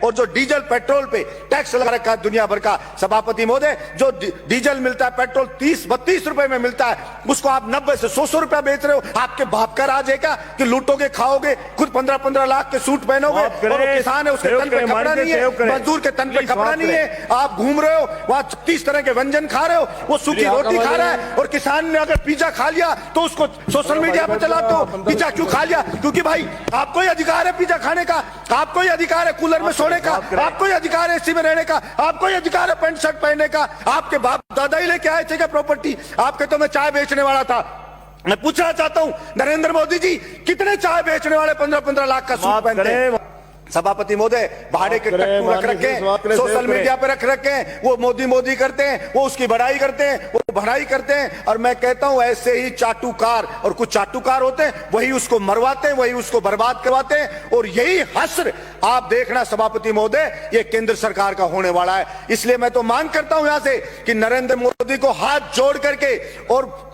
और जो diesel petrol पे टैक्स लगा रखा है दुनिया भर का, सभापति महोदय, जो डीजल मिलता है, पेट्रोल 30-32 रुपए में मिलता है, उसको आप 90 से 100 रुपया बेच रहे हो। आपके बाप का राज है क्या कि लूटोगे, खाओगे, खुद 15-15 लाख के सूट पहनोगे, और किसान है उसके तन पे कपड़ा नहीं है, मजदूर के तन पे कपड़ा नहीं है, आप घूम रहे हो वहां 30 तरह के व्यंजन खा रहे हो, वो सूखी रोटी खा रहा है, और किसान ने अगर पिज्जा खा लिया तो उसको सोशल मीडिया पे चलाते हो, पिज्जा क्यों खा लिया? क्योंकि भाई आपको ही अधिकार है पिज्जा खाने का, आपको ही अधिकार है कूलर में सोने का, आपको ही अधिकार है एसी में रहने का, आपको ही अधिकार है पैंट शर्ट पहनने का। आपके बाप दादा ही लेके आए थे क्या प्रॉपर्टी? आपके तो मैं चाय बेचने वाला था। मैं पूछना चाहता हूं नरेंद्र मोदी जी, कितने चाय बेचने वाले 15-15 लाख का सूट पहनते हैं? सभापति महोदय, भाड़े के टट्टू रख रखे हैं, सोशल मीडिया पे रख रखे हैं, वो मोदी करते हैं, वो उसकी बड़ाई करते हैं, वो भड़ाई करते हैं। और मैं कहता हूं ऐसे ही चाटुकार, और कुछ चाटुकार होते हैं, वही उसको मरवाते हैं, वही उसको बर्बाद करवाते हैं, और यही हश्र आप देखना सभापति महोदय, ये केंद्र सरकार का होने वाला है। इसलिए मैं तो मांग करता हूं यहां से कि नरेंद्र मोदी को हाथ जोड़ करके और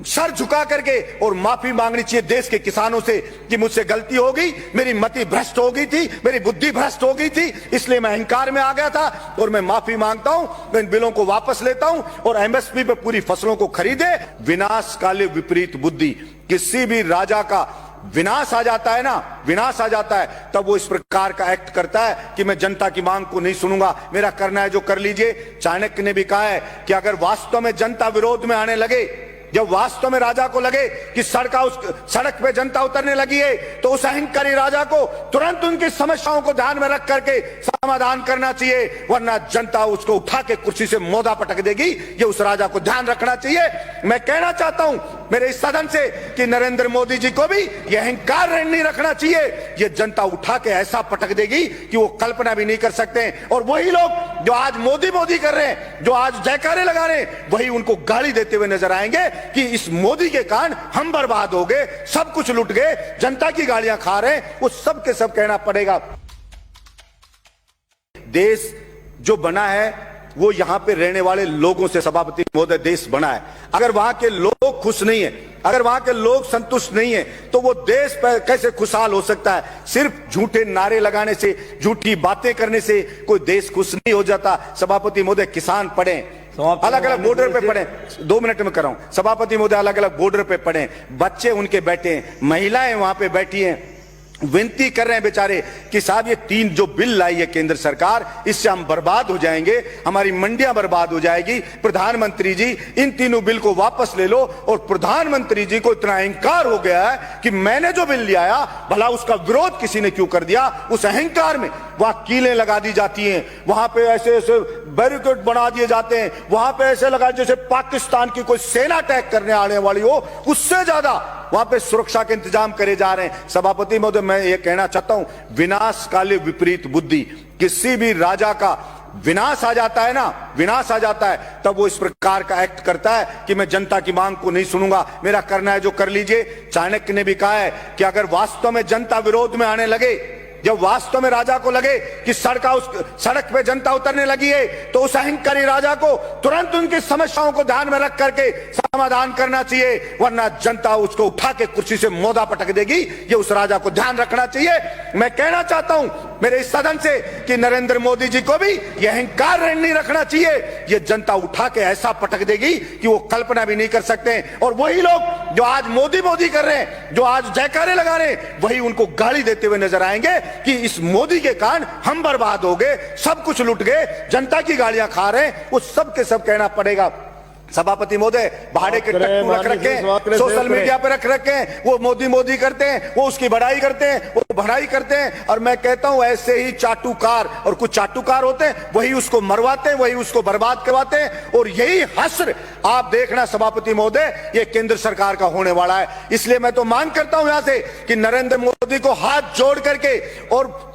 सर झुका करके और माफी मांगनी चाहिए देश के किसानों से कि मुझसे गलती हो गई, मेरी मति भ्रष्ट हो गई थी, मेरी बुद्धि भ्रष्ट हो गई थी, इसलिए मैं अहंकार में आ गया था, और मैं माफी मांगता हूं, मैं इन बिलों को वापस लेता हूं, और एमएसपी पे पूरी फसलों को खरीदे। विनाश काले विपरीत बुद्धि, किसी भी राजा का विनाश आ जाता है ना, विनाश आ जाता है, तब वो इस प्रकार का एक्ट करता है कि मैं जनता की मांग को नहीं सुनूंगा, मेरा करना है जो कर लीजिए। चाणक्य ने भी कहा है कि अगर वास्तव में जनता विरोध में आने लगे, जब वास्तव में राजा को लगे कि सड़क पे जनता उतरने लगी है, तो उस अहंकारी राजा को तुरंत उनकी समस्याओं को ध्यान में रख करके समाधान करना चाहिए, वरना जनता उसको उठा के कुर्सी से मोदा पटक देगी। ये उस राजा को ध्यान रखना चाहिए। मैं कहना चाहता हूं मेरे इस सदन से कि नरेंद्र मोदी जी को भी यह अहंकार नहीं रखना चाहिए। ये जनता उठा के ऐसा पटक देगी कि वो कल्पना भी नहीं कर सकते। और वही लोग जो आज मोदी कर रहे हैं, जो आज जयकारे लगा रहे हैं, वही उनको गाली देते हुए नजर आएंगे कि इस मोदी के कारण हम बर्बाद हो गए, सब कुछ लुट गए, जनता की गालियां खा रहे हैं। वो सब के सब कहना पड़ेगा। देश जो बना है वो यहां पे रहने वाले लोगों से, सभापति महोदय, देश बना है। अगर वहां के लोग खुश नहीं है, अगर वहां के लोग संतुष्ट नहीं है, तो वो देश कैसे खुशहाल हो सकता है? सिर्फ झूठे नारे लगाने से, झूठी बातें करने से कोई देश खुश नहीं हो जाता। सभापति महोदय, किसान पढ़े, अलग अलग बॉर्डर पे पड़े, 2 मिनट में कर रहा हूं सभापति महोदय, अलग अलग बॉर्डर पे पड़े, बच्चे उनके बैठे हैं, महिलाएं वहां पे बैठी हैं, विनती कर रहे हैं बेचारे कि साहब ये 3 जो बिल लाई है केंद्र सरकार, इससे हम बर्बाद हो जाएंगे, हमारी मंडियां बर्बाद हो जाएगी। प्रधानमंत्री जी इन तीनों बिल को वापस ले लो। और प्रधानमंत्री जी को इतना अहंकार हो गया है कि मैंने जो बिल ले आया, भला उसका विरोध किसी ने क्यों कर दिया? उस अहंकार में वहां कीलें लगा दी जाती हैं, वहां पे ऐसे ऐसे बैरिकेड बना दिए जाते हैं, वहां पे ऐसे लगा जैसे पाकिस्तान की कोई सेना अटैक करने आने वाली हो, उससे ज्यादा वहां पे सुरक्षा के इंतजाम करे जा रहे हैं। सभापति महोदय, मैं ये कहना चाहता हूं, विनाश काले विपरीत बुद्धि, किसी भी राजा का विनाश आ जाता है ना, विनाश आ जाता है, तब वो इस प्रकार का एक्ट करता है कि मैं जनता की मांग को नहीं सुनूंगा, मेरा करना है जो कर लीजिए। चाणक्य ने भी कहा है कि अगर वास्तव में जनता विरोध में आने लगे, जब वास्तव में राजा को लगे कि सड़क पे जनता उतरने लगी है, तो उस अहंकारी राजा को तुरंत उनकी समस्याओं को ध्यान में रख करके समाधान करना चाहिए, वरना जनता उसको उठा के कुर्सी से मोदा पटक देगी। ये उस राजा को ध्यान रखना चाहिए। मैं कहना चाहता हूं मेरे इस सदन से कि नरेंद्र मोदी जी को भी यह अहंकार नहीं रखना चाहिए। ये जनता उठा के ऐसा पटक देगी कि वो कल्पना भी नहीं कर सकते। और वही लोग जो आज मोदी कर रहे हैं, जो आज जयकारे लगा रहे हैं, वही उनको गाली देते हुए नजर आएंगे कि इस मोदी के कारण हम बर्बाद हो गए, सब कुछ लुट गए, जनता की गालियां खा रहे हैं। वो सब के सब कहना पड़ेगा। सभापति महोदय, भाड़े के टट्टू रख रखे हैं, सोशल मीडिया पे रख रखे हैं, वो मोदी करते हैं, वो उसकी बड़ाई करते हैं, वो भड़ाई करते हैं। और मैं कहता हूं ऐसे ही चाटुकार, और कुछ चाटुकार होते हैं, वही उसको मरवाते हैं, वही उसको बर्बाद करवाते हैं। और यही हश्र आप देखना सभापति महोदय, ये केंद्र सरकार का होने वाला है। इसलिए मैं तो मांग करता हूं यहां से कि नरेंद्र मोदी को हाथ जोड़ करके और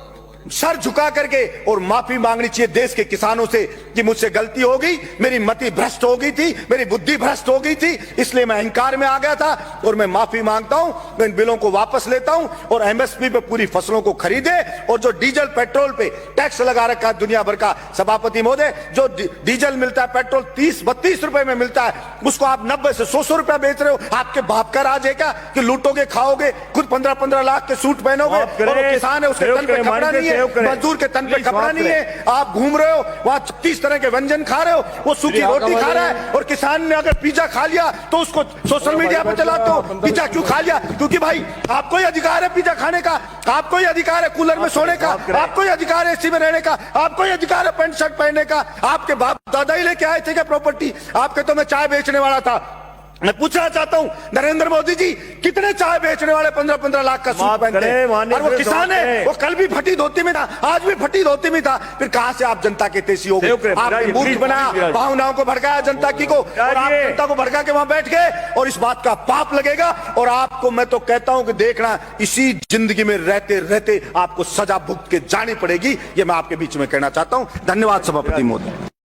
सर झुका करके और माफी मांगनी चाहिए देश के किसानों से कि मुझसे गलती हो गई, मेरी मति भ्रष्ट हो गई थी, मेरी बुद्धि भ्रष्ट हो गई थी, इसलिए मैं अहंकार में आ गया था, और मैं माफी मांगता हूं, मैं इन बिलों को वापस लेता हूं, और एमएसपी पे पूरी फसलों को खरीदे। और जो डीजल पेट्रोल पे टैक्स लगा रखा है दुनिया भर का, सभापति महोदय, जो डीजल मिलता है, पेट्रोल 30-32 रुपए में मिलता है, उसको आप 90 से 100 रुपया बेच रहे हो। आपके बाप का राज है क्या कि लूटोगे, खाओगे, खुद 15-15 लाख के सूट पहनोगे, और किसान है उसके तन पे कपड़ा नहीं है, है, मजदूर के तन पे कपड़ा नहीं है, आप घूम रहे हो वहां 36 तरह के व्यंजन खा रहे हो, वो सूखी रोटी खा रहा है, और किसान ने अगर पिज्जा खा लिया तो उसको सोशल मीडिया पे चलाते हो, पिज्जा क्यों खा लिया? क्योंकि भाई आपको ही अधिकार है पिज्जा खाने का, आपको ही अधिकार है कूलर में सोने का, आपको ही अधिकार है एसी में रहने का, आपको ही अधिकार है पैंट शर्ट पहनने का। आपके बाप दादा ही लेके आए थे क्या प्रॉपर्टी? आपके तो मैं चाय बेचने वाला था। मैं पूछना चाहता हूं नरेंद्र मोदी जी, कितने चाय बेचने वाले 15-15 लाख का सूट पहनते हैं, और वो किसान है, वो कल भी फटी धोती में था, आज भी फटी धोती में था, फिर कहां से आप जनता के तेजी हो गए? आपने मूर्ख बनाया, भावनाओं को भड़काया जनता की को, और आप जनता को भड़का के वहां बैठ गए, और इस बात का पाप लगेगा। और आपको मैं तो कहता हूं कि देखना, इसी जिंदगी में रहते रहते आपको सजा भुगत के जानी पड़ेगी। ये मैं आपके बीच में कहना चाहता हूं। धन्यवाद सभापति महोदय।